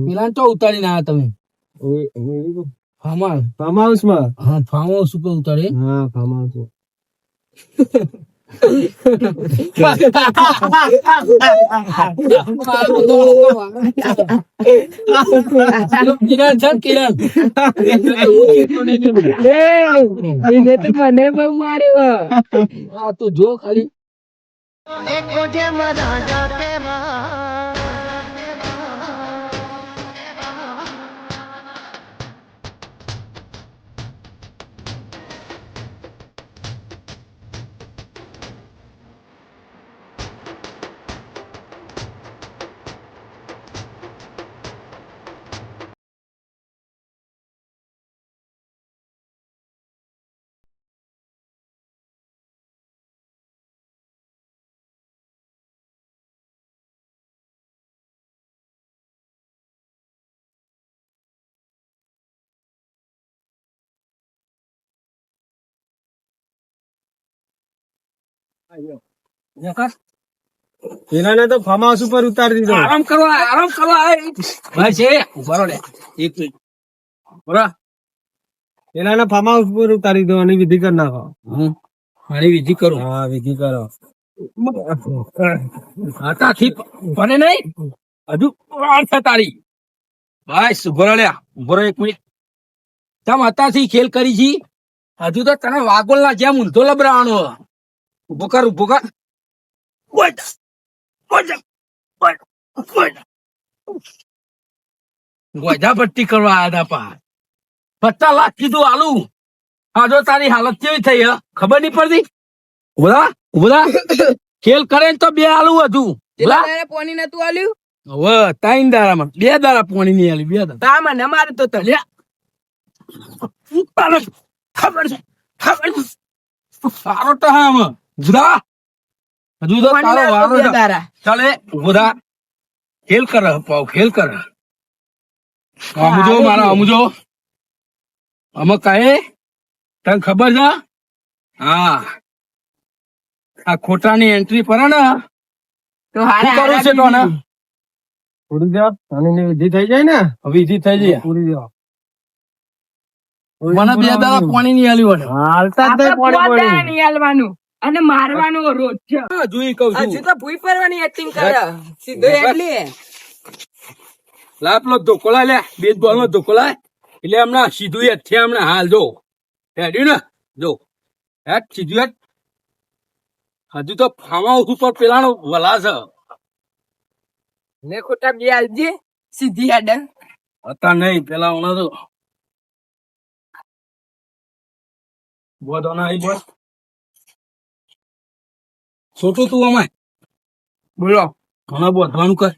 પેલા તો ઉતારીને આવ્યા તમે ફાર્મ હાઉસમાં. હા ફાર્મ હાઉસ ઉપર ઉતારે. હા ફાર્મ હાઉસ. મને બહુ માર્યો તું જો ખાલી પેલાને તો ફાર્મ હાઉસ ઉપર ઉતારી દીધો. આરામ કરવા બસ એ ઉભા રહો લે એક મિનિટ બરાબર. પેલાને ફાર્મ હાઉસ ઉપર ઉતારી દીધો અને વિધિ કરી નાખો. મારી વિધિ કરું. હા વિધિ કરો. હાથાથી બને નહીં હજુ તારી બસ ઉભો રહો લ્યા ઉભો રહો એક મિનિટ. તમે અત્યારથી ખેલ કરી છી હજુ તો તને વાગોલ ના જેમ ઊંધો લબરાવાનો. ઉભો કર ગોધા પટ્ટી કરવા આવ્યા હતા. 50 લાખ કીધું આલુ. આ જો તારી હાલત કેવી થઈ ખબર નહીં પડતી. ઉભા ખેલ કરે ને તો 2 આલુ હજુ. પોણી નતું આલ્યું હવે 3 દાડામાં 2 દાડા પોણી નહીં આલી 2 દાડા તા મને મારે તો તલ્યા ખબર છે સારો તો હા જુદા હજુ તો તારો વારો છે. ચાલે ઉભા ખેલ કર પાવ ખેલ કર. અમુજો મારા અમુજો અમે કહે તને ખબર છે. હા આ ખોટાની એન્ટ્રી પર ને તો શું કરવું છે તો ને પૂરી દો. આની વિધિ થઈ જાય ને વિધિ થઈ જાય પૂરી દો. મને 2 દાડા પાણી નહીં આલ્યું ને હાલતા જ નહીં પાણી પડી. આલવાનું અને મારવાનું રોજ છે. જોઈ કઉ છું હજુ તો ભૂઈ પરવાની એક્ટિંગ કરે સીધો એકલી લા પેલો ધોકો લાય લે બેસબોલ નો ધોકો લાય એટલે હમણાં સીધું હેઠ છે હમણાં હાલ જો હેડ્યું ને જો હેઠ સીધું હેઠ. હજુ તો ફાર્મ હાઉસ ઉપર પેલાનો વલા છે. ને ખોટા બે આલજે સીધી હેડે હતા નહીં પેલા ઓના તો બોધો ના આવી બોલ છોટું તું અમાય બોલો મને બોધવાનું કર.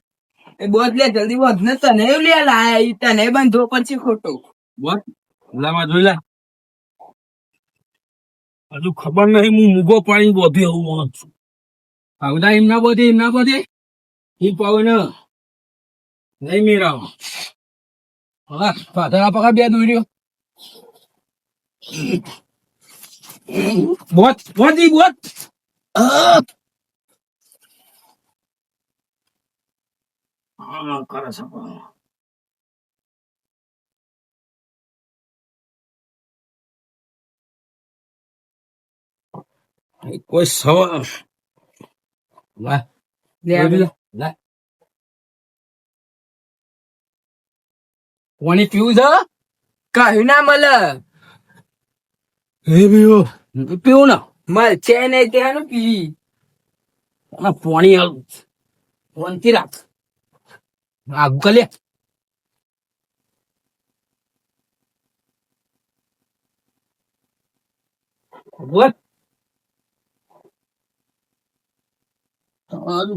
એ બોધ લે જલ્દી બોધ ને તને લે લાયા ઈ તને બંધો પછી ખોટું બોલ લામાં જોઈ લે હજુ ખબર નહીં હું મૂગો પાણી બોધ્યું એવું માનું છું. આવડા એમ ના બોધે એ પાવે ને નહીં મેરાવ. હા પાથરા પકા 2 દોર્યો બોધ હા કરે છે કોઈ સવા પાણી પીવું છે કહ્યું ના મળે પીવું ને મળ છે નહીં ત્યાંનું પી પાણી શાંતિ રાખ આગુ કર લે.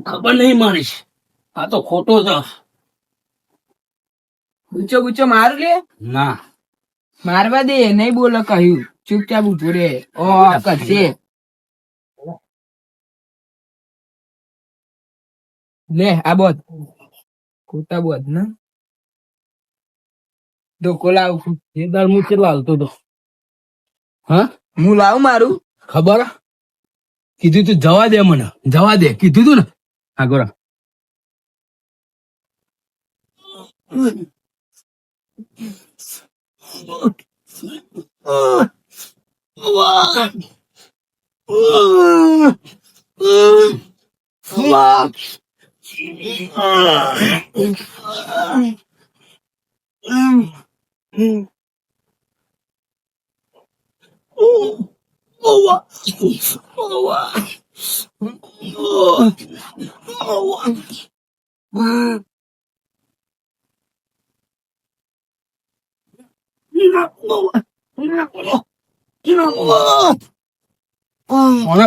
ખબર નહીં મારીશ આ તો ખોટો છે. ગુચ્ચો મારું લે ના મારવા દે નહીં બોલો કહ્યું ચૂપચાપ ઉભું રે ઓ કરશે લે આ બોધ ખોટા બોધ ને ધોકો લાવું એ દાળ હું કેટલા હાલતો હતો હા હું લાવું મારું ખબર કીધું તું જવા દે મને જવા દે કીધું તું ને આગળ મને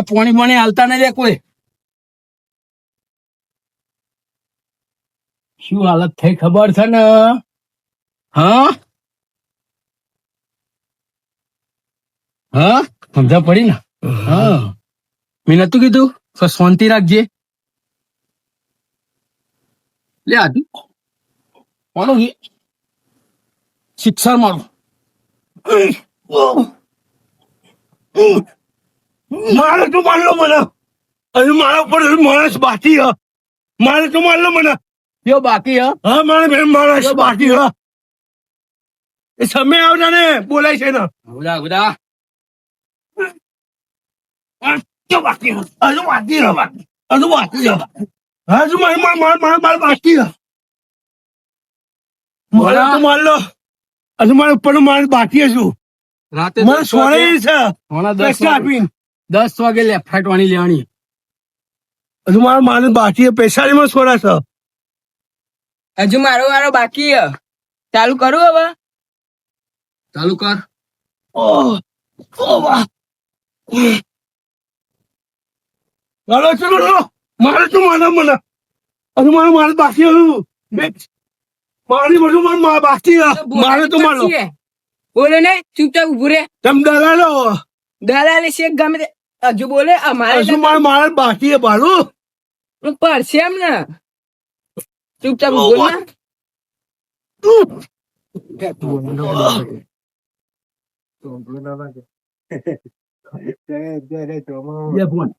પાણી પાણી હાલતા નહીં રે કોઈ. શું હાલત થઈ ખબર છે ને? હા હા સમજા પડી ને. હા મેં નતું કીધું તો શાંતિ રાખજે. લે આદુ મારું શિક્ષણ મારું મારે તો મારલો મને હજુ મારા ઉપર હજુ માણસ બાકી હ મારે તો મારલો મને કયો બાકી હ? હા મારે બેન માણસ બાકી હ એ સમય આવતા ને બોલાય છે ને બધા બધા હજુ બાકી હ હજુ બાકી હ હજુ બાકી હ હજુ મારે બાકી હ મારે તો મારલો હજુ મારે ઉપર માણસ બાકી હજુ રાતે મને 10 સોળે વાગે છે હોણા 10 પૈસા વાગે આપીને 10 વાગે લેફ્ટ વાણી લેવાની. હજુ મારા માણસ બાકી હ પૈસા માં સોળા છે હજુ મારો વારો બાકી હે. ચાલુ કરું હવે? ચાલુ કર. ઓહ ઓહ વાહ ચાલો ચલો ચલો મારે તો મને મને હજુ મારે બાકી હતું મારી બધું મારે બાકી છે. મારે તો મારો પછી બોલે ને ચૂપચાપ ઉભું રે. તમ દલાલો દલાલે શેખ ગમે તે હજુ બોલે અમારે હજુ મારે બાકી છે ભાડું પડશે એમ ને. ચૂપચાપ ઉભું ને. લે ફોન.